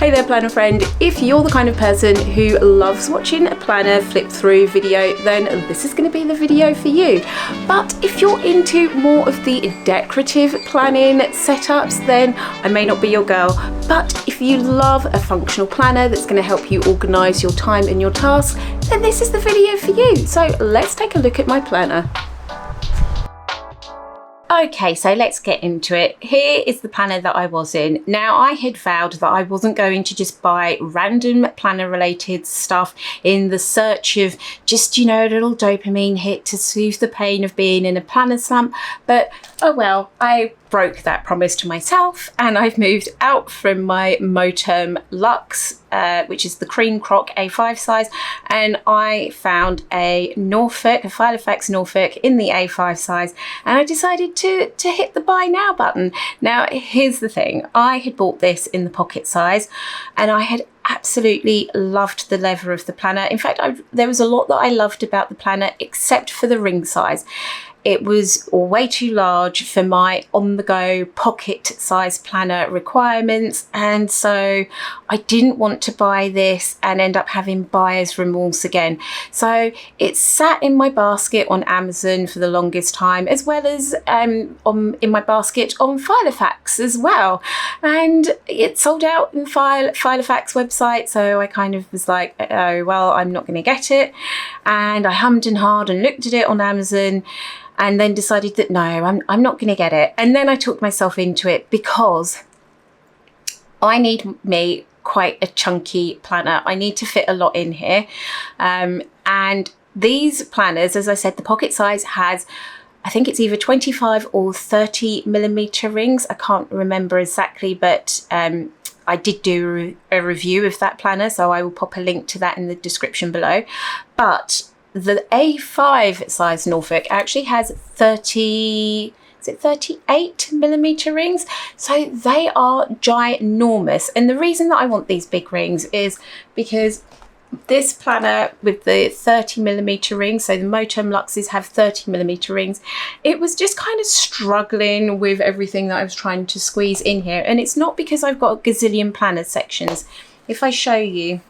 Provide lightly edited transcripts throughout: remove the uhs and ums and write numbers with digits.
Hey there planner friend, if you're the kind of person who loves watching a planner flip through video, then this is going to be the video for you. But if you're into more of the decorative planning setups, then I may not be your girl. But if you love a functional planner that's going to help you organise your time and your tasks, then this is the video for you. So let's take a look at my planner. Okay, so let's get into it. Here is the planner that I was in. Now, I had vowed that I wasn't going to just buy random planner related stuff in the search of just, you know, a little dopamine hit to soothe the pain of being in a planner slump. But oh well, I broke that promise to myself and I've moved out from my Moterm Luxe, which is the cream croc A5 size, and I found a Norfolk, a Filofax Norfolk in the A5 size, and I decided to hit the buy now button. Now, here's the thing. I had bought this in the pocket size and I had absolutely loved the leather of the planner. In fact, there was a lot that I loved about the planner except for the ring size. It was way too large for my on-the-go pocket-size planner requirements, and so I didn't want to buy this and end up having buyer's remorse again. So it sat in my basket on Amazon for the longest time, as well as in my basket on Filofax as well. And it sold out in Filofax website, so I kind of was like, oh, well, I'm not going to get it. And I hummed and hawed and looked at it on Amazon, and then decided that no, I'm not going to get it. And then I talked myself into it because I need me quite a chunky planner. I need to fit a lot in here. And these planners, as I said, the pocket size has, I think it's either 25 or 30 millimeter rings. I can't remember exactly, but I did do a review of that planner, so I will pop a link to that in the description below. But the A5 size Norfolk actually has 38 millimeter rings, so they are ginormous. And the reason that I want these big rings is because this planner with the 30 millimeter rings, so the Moterm Luxes have 30 millimeter rings, it was just kind of struggling with everything that I was trying to squeeze in here. And it's not because I've got a gazillion planner sections. If I show you,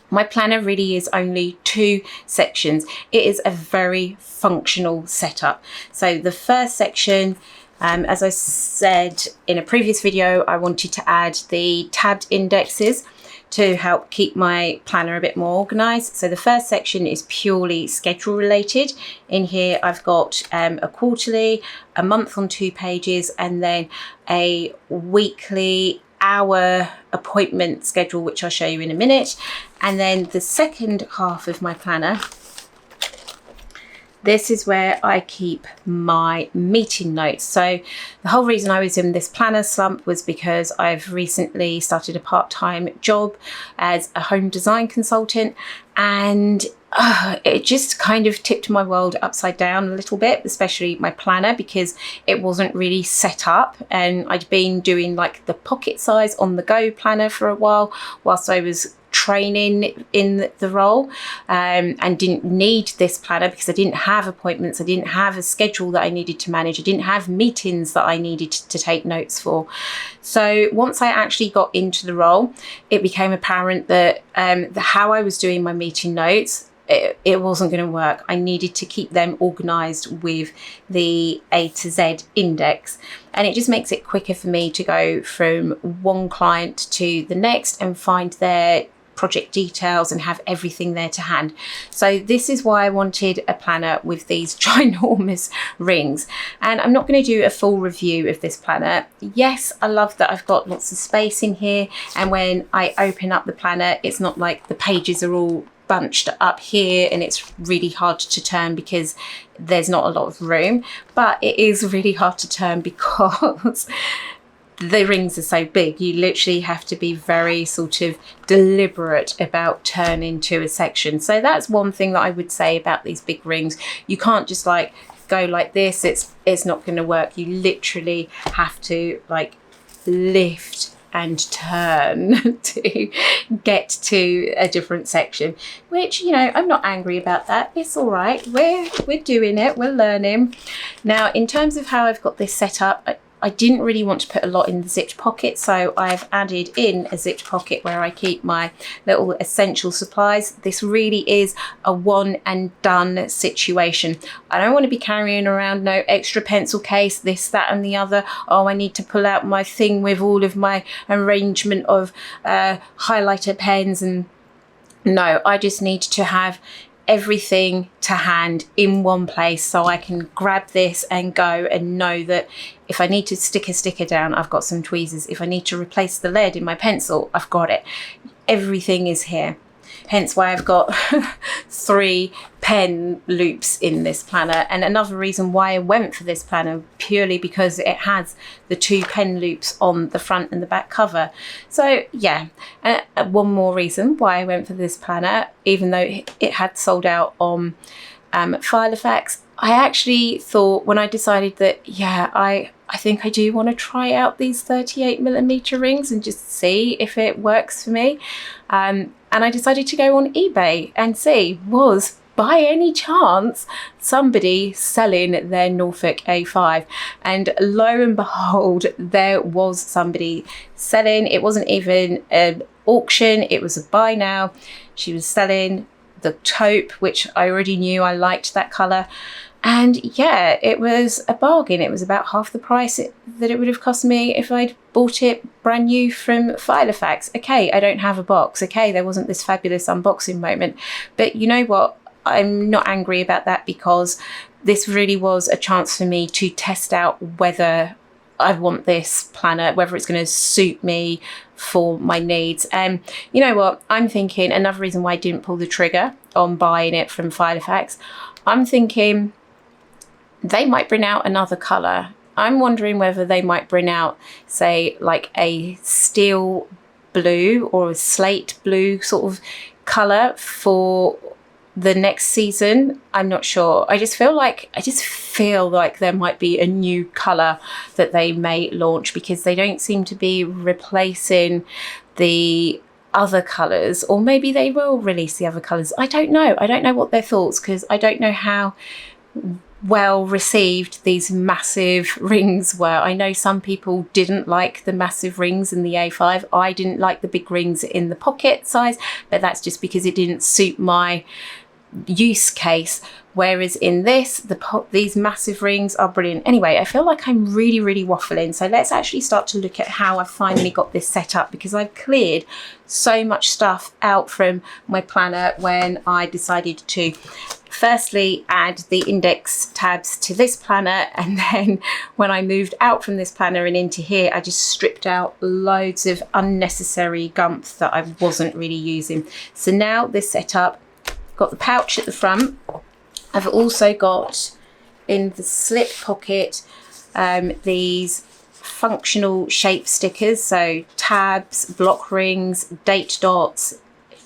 my planner really is only 2 sections. It is a very functional setup. So the first section, as I said in a previous video, I wanted to add the tabbed indexes to help keep my planner a bit more organized. So the first section is purely schedule related. In here I've got a quarterly, a month on 2 pages, and then a weekly hour appointment schedule, which I'll show you in a minute. And then the second half of my planner, this is where I keep my meeting notes. So the whole reason I was in this planner slump was because I've recently started a part-time job as a home design consultant, and it just kind of tipped my world upside down a little bit, especially my planner, because it wasn't really set up. And I'd been doing like the pocket size on the go planner for a while whilst I was training in the role, and didn't need this planner because I didn't have appointments, I didn't have a schedule that I needed to manage, I didn't have meetings that I needed to take notes for. So once I actually got into the role, it became apparent that how I was doing my meeting notes, it wasn't going to work. I needed to keep them organized with the A to Z index, and it just makes it quicker for me to go from one client to the next and find their project details and have everything there to hand. So this is why I wanted a planner with these ginormous rings. And I'm not going to do a full review of this planner. Yes, I love that I've got lots of space in here, and when I open up the planner, it's not like the pages are all bunched up here and it's really hard to turn because there's not a lot of room. But it is really hard to turn because the rings are so big. You literally have to be very sort of deliberate about turning to a section. So that's one thing that I would say about these big rings. You can't just like go like this. It's not going to work. You literally have to like lift and turn to get to a different section, which, you know, I'm not angry about that. It's all right. We're doing it. We're learning. Now, in terms of how I've got this set up, I didn't really want to put a lot in the zipped pocket, so I've added in a zipped pocket where I keep my little essential supplies. This really is a one and done situation. I don't want to be carrying around no extra pencil case, this, that and the other. Oh, I need to pull out my thing with all of my arrangement of highlighter pens, and no, I just need to have everything to hand in one place so I can grab this and go and know that if I need to stick a sticker down, I've got some tweezers. If I need to replace the lead in my pencil, I've got it. Everything is here. Hence why I've got 3 pen loops in this planner. And another reason why I went for this planner, purely because it has the 2 pen loops on the front and the back cover. So yeah, one more reason why I went for this planner, even though it had sold out on Filofax. I actually thought, when I decided that, yeah, I think I do want to try out these 38mm rings and just see if it works for me. And I decided to go on eBay and see, was by any chance somebody selling their Norfolk A5? And lo and behold, there was somebody selling. It wasn't even an auction, it was a buy now. She was selling the taupe, which I already knew I liked that colour. And yeah, it was a bargain. It was about half the price that it would have cost me if I'd bought it brand new from Filofax. Okay, I don't have a box. Okay, there wasn't this fabulous unboxing moment. But you know what? I'm not angry about that, because this really was a chance for me to test out whether I want this planner, whether it's going to suit me for my needs. And you know what? I'm thinking, another reason why I didn't pull the trigger on buying it from Filofax, I'm thinking they might bring out another colour. I'm wondering whether they might bring out, say, like a steel blue or a slate blue sort of colour for the next season. I'm not sure. I just feel like there might be a new colour that they may launch, because they don't seem to be replacing the other colours, or maybe they will release the other colours. I don't know. I don't know what their thoughts, because I don't know how well received these massive rings were. I know some people didn't like the massive rings in the A5. I didn't like the big rings in the pocket size, but that's just because it didn't suit my use case. Whereas in this, these massive rings are brilliant. Anyway, I feel like I'm really waffling. So let's actually start to look at how I finally got this set up, because I've cleared so much stuff out from my planner when I decided to firstly add the index tabs to this planner, and then when I moved out from this planner and into here, I just stripped out loads of unnecessary gumps that I wasn't really using. So now this setup, got the pouch at the front. I've also got in the slip pocket these functional shape stickers, so tabs, block rings, date dots,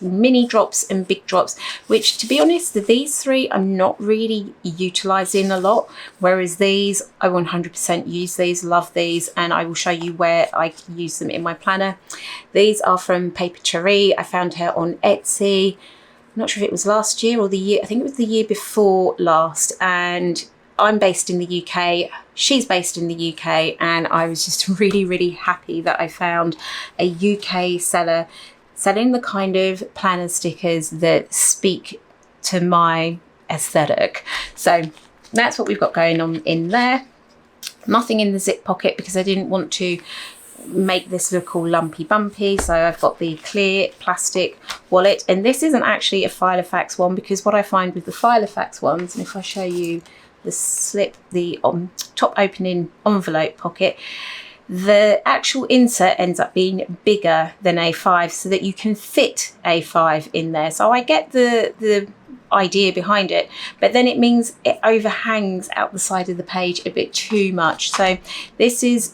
mini drops and big drops, which, to be honest, these 3 I'm not really utilizing a lot, whereas these I 100% use. These, love these, and I will show you where I use them in my planner. These are from Papertarie. I found her on Etsy. I'm not sure if it was last year or the year, I think it was the year before last, and I'm based in the UK, she's based in the UK, and I was just really happy that I found a UK seller selling the kind of planner stickers that speak to my aesthetic. So that's what we've got going on in there. Nothing in the zip pocket, because I didn't want to make this look all lumpy bumpy. So I've got the clear plastic wallet, and this isn't actually a Filofax one, because what I find with the Filofax ones, and if I show you the slip, the top opening envelope pocket, the actual insert ends up being bigger than A5, so that you can fit A5 in there. So I get the idea behind it, but then it means it overhangs out the side of the page a bit too much. So this is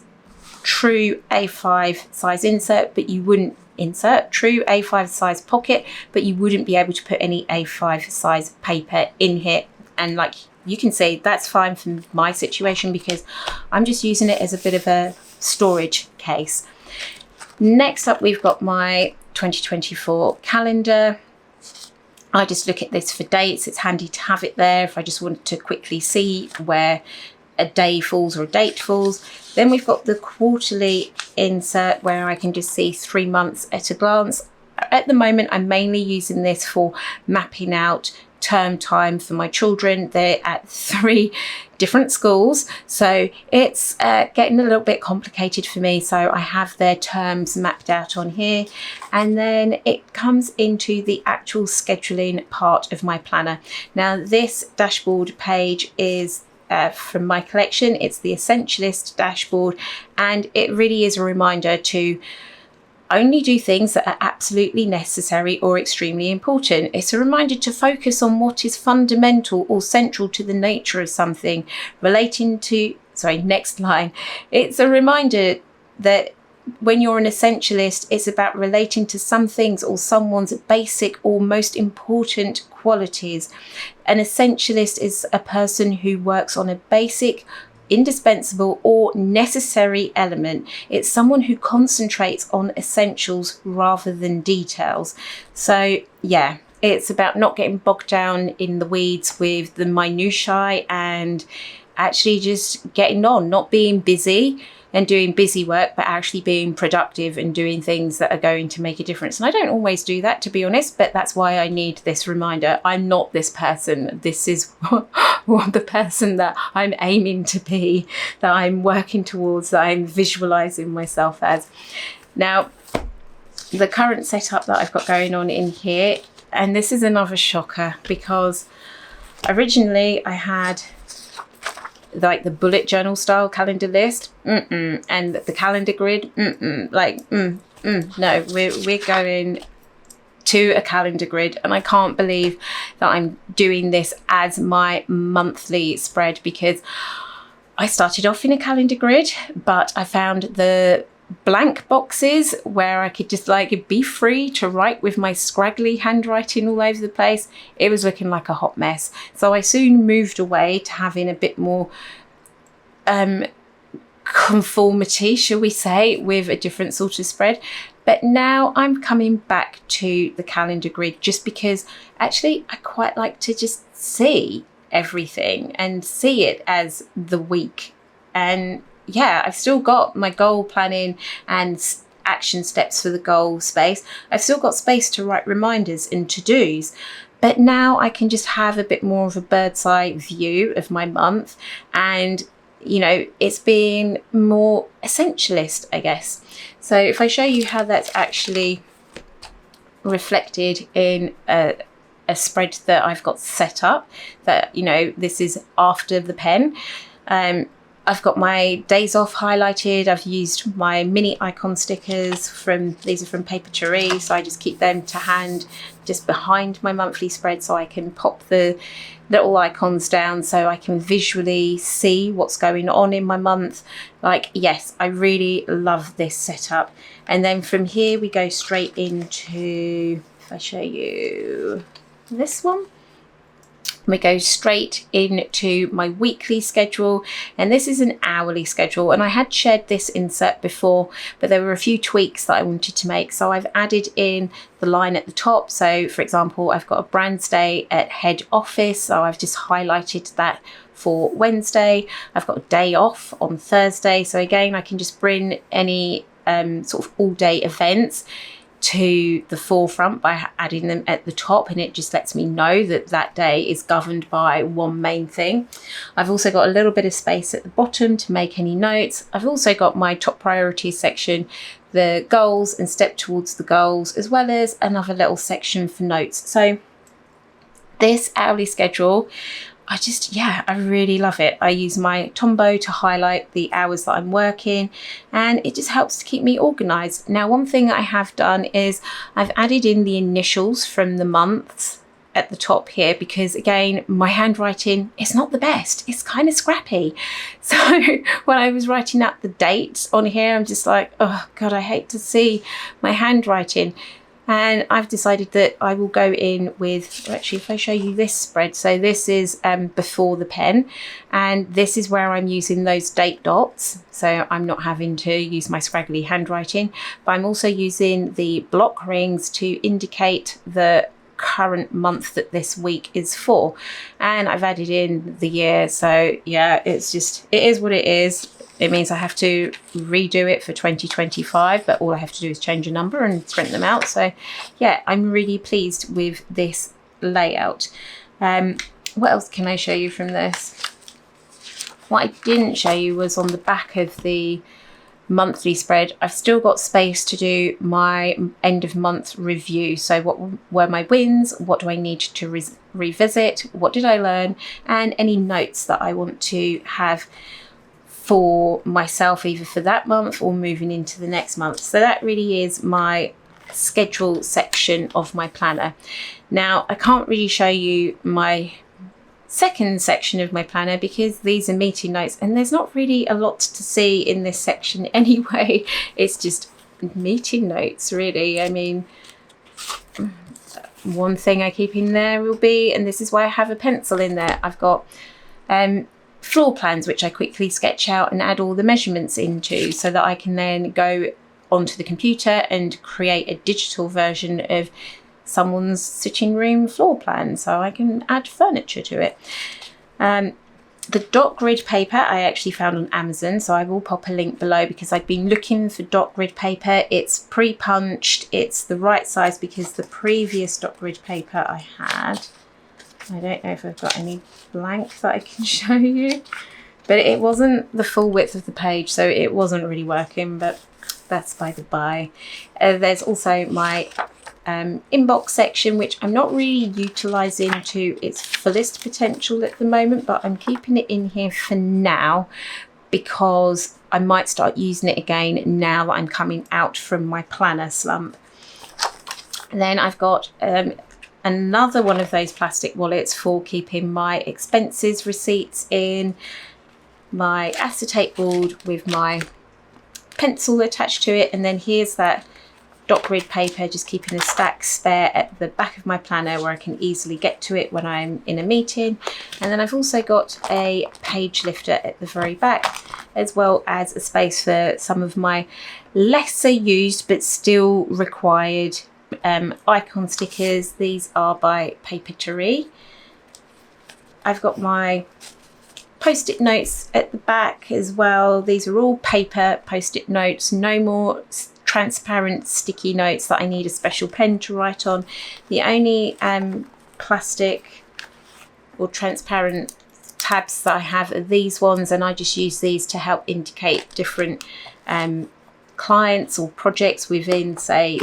true A5 size insert, but you wouldn't insert true A5 size pocket, but you wouldn't be able to put any A5 size paper in here. And like you can see, that's fine for my situation, because I'm just using it as a bit of a storage case. Next up, we've got my 2024 calendar. I just look at this for dates. It's handy to have it there if I just want to quickly see where a day falls or a date falls. Then we've got the quarterly insert where I can just see 3 months at a glance. At the moment, I'm mainly using this for mapping out term time for my children. They're at 3 different schools, so it's getting a little bit complicated for me. So I have their terms mapped out on here, and then it comes into the actual scheduling part of my planner. Now this dashboard page is from my collection. It's the Essentialist dashboard, and it really is a reminder to only do things that are absolutely necessary or extremely important. It's a reminder to focus on what is fundamental or central to the nature of something relating to, next line. It's a reminder that when you're an essentialist, it's about relating to some things or someone's basic or most important qualities. An essentialist is a person who works on a basic, indispensable or necessary element. It's someone who concentrates on essentials rather than details. So yeah, it's about not getting bogged down in the weeds with the minutiae and actually just getting on, not being busy and doing busy work, but actually being productive and doing things that are going to make a difference. And I don't always do that, to be honest, but that's why I need this reminder. I'm not this person. This is what the person that I'm aiming to be, that I'm working towards, that I'm visualizing myself as. Now, the current setup that I've got going on in here, and this is another shocker, because originally I had like the bullet journal style calendar list, and the calendar grid, no, we're going to a calendar grid, and I can't believe that I'm doing this as my monthly spread, because I started off in a calendar grid, but I found the blank boxes where I could just like be free to write with my scraggly handwriting all over the place. It was looking like a hot mess. So I soon moved away to having a bit more conformity, shall we say, with a different sort of spread. But now I'm coming back to the calendar grid just because actually I quite like to just see everything and see it as the week. And yeah, I've still got my goal planning and action steps for the goal space. I've still got space to write reminders and to-dos, but now I can just have a bit more of a bird's eye view of my month, and you know, it's being more essentialist, I guess. So if I show you how that's actually reflected in a spread that I've got set up, that, you know, this is after the pen. I've got my days off highlighted. I've used my mini icon stickers these are from Papertarie, so I just keep them to hand just behind my monthly spread, so I can pop the little icons down so I can visually see what's going on in my month. Like, yes, I really love this setup. And then from here we go straight into, if I show you this one, we go straight into my weekly schedule, and this is an hourly schedule, and I had shared this insert before, but there were a few tweaks that I wanted to make, so I've added in the line at the top. So for example, I've got a brands day at head office, so I've just highlighted that for Wednesday. I've got a day off on Thursday, so again I can just bring any sort of all-day events to the forefront by adding them at the top, and it just lets me know that that day is governed by one main thing. I've also got a little bit of space at the bottom to make any notes. I've also got my top priorities section, the goals and step towards the goals, as well as another little section for notes. So this hourly schedule, I really love it. I use my Tombow to highlight the hours that I'm working, and it just helps to keep me organized. Now, one thing I have done is I've added in the initials from the months at the top here, because again, my handwriting is not the best. It's kind of scrappy. So when I was writing out the dates on here, I'm just like, oh God, I hate to see my handwriting. And I've decided that I will go in with, actually, if I show you this spread, so this is before the pen, and this is where I'm using those date dots, so I'm not having to use my scraggly handwriting, but I'm also using the block rings to indicate the current month that this week is for, and I've added in the year. So yeah, it is what it is. It means I have to redo it for 2025, but all I have to do is change a number and print them out. So yeah, I'm really pleased with this layout. What else can I show you from this? What I didn't show you was on the back of the monthly spread, I've still got space to do my end of month review. So what were my wins? What do I need to revisit? What did I learn? And any notes that I want to have for myself, either for that month or moving into the next month. So that really is my schedule section of my planner. Now, I can't really show you my second section of my planner because these are meeting notes, and there's not really a lot to see in this section anyway. It's just meeting notes, really. I mean, one thing I keep in there will be, and this is why I have a pencil in there, I've got floor plans which I quickly sketch out and add all the measurements into, so that I can then go onto the computer and create a digital version of someone's sitting room floor plan, so I can add furniture to it. The dot grid paper I actually found on Amazon, so I will pop a link below because I've been looking for dot grid paper. It's pre-punched, it's the right size, because the previous dot grid paper I had, I don't know if I've got any blank that I can show you, but it wasn't the full width of the page, so it wasn't really working, but that's by the by. There's also my inbox section, which I'm not really utilising to its fullest potential at the moment, but I'm keeping it in here for now because I might start using it again now that I'm coming out from my planner slump. And then I've got another one of those plastic wallets for keeping my expenses receipts in, my acetate board with my pencil attached to it, and then here's that dot grid paper, just keeping a stack spare at the back of my planner where I can easily get to it when I'm in a meeting. And then I've also got a page lifter at the very back, as well as a space for some of my lesser used but still required icon stickers. These are by Papertarie. I've got my post-it notes at the back as well. These are all paper post-it notes, no more transparent sticky notes that I need a special pen to write on. The only plastic or transparent tabs that I have are these ones, and I just use these to help indicate different clients or projects within, say,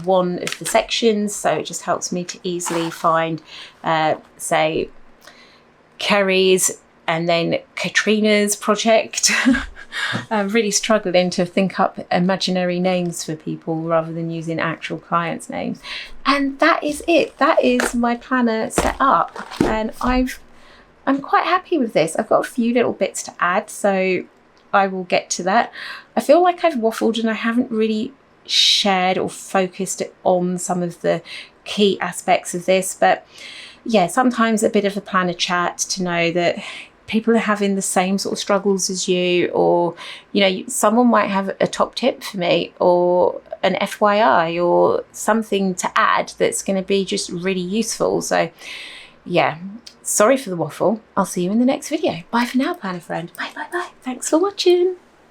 one of the sections. So it just helps me to easily find say Kerry's and then Katrina's project. I'm really struggling to think up imaginary names for people rather than using actual clients' names. And that is it. That is my planner set up, and I'm quite happy with this. I've got a few little bits to add, so I will get to that. I feel like I've waffled and I haven't really shared or focused on some of the key aspects of this, but yeah, sometimes a bit of a planner chat to know that people are having the same sort of struggles as you, or you know, someone might have a top tip for me or an FYI or something to add that's going to be just really useful. So yeah, sorry for the waffle. I'll see you in the next video. Bye for now, planner friend. Bye bye bye. Thanks for watching.